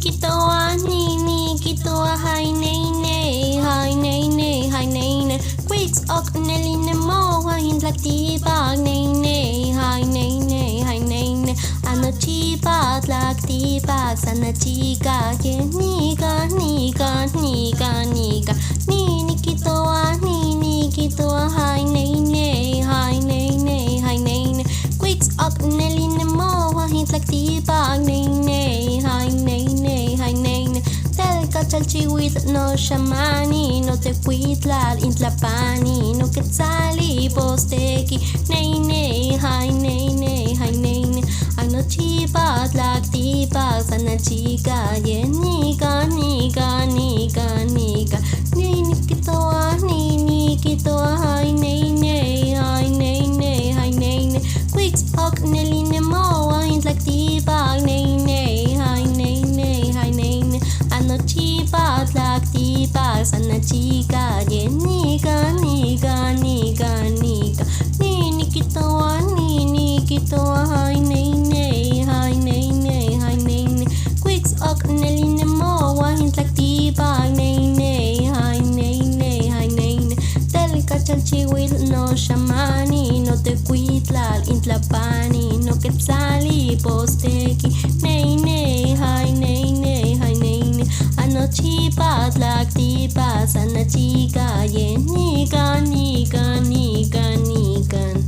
Nikitoa, Ni Nikitoa, hi nay nay, hi nay nay, hi nay nay. Quicks ok neline mo, hin tlakti bag nay nay, hi nay nay, hi nay nay. Anochi bag tlakti bag sana chica, ye nika nika nika nika. Ni Nikitoa, Ni Nikitoa, hi nay nay, hi nay nay, hi nay nay. Quicks ok neline mo, hin tlakti bag nay nay, hi nay nay, hi nay nay. Telka chalchihuitl no shamani, no tecuitlal intlapani, no quetzali posteki, nay nay, hi nay nay, hi nay nay. Anochipa tlaktipa sana chica, ye nika nika nika nika. Ni Nikitoa, Ni Nikitoa, hi nay nay, hi nay nay, hi nay nay. Quicks ok neline mo, hin tlaktipa nay nay, hi nay nay, hi nay nay. Anochipa tlaktipa sana chica, ye nika nika nika nika. Ni Nikitoa, Ni Nikitoa, hi nay nay, hi nay nay, hi nay nay. Quicks ok neline mo, hin tlaktipa nay nay, hi nay nay, hi nay nay. Telka chalchihuitl no shamani, no tecuitlal intlapani, no quetzali posteki, nay nay, hi nay nay, hi nay nay. Anochipa tlaktipa sana chica, ye nika nika nika nika.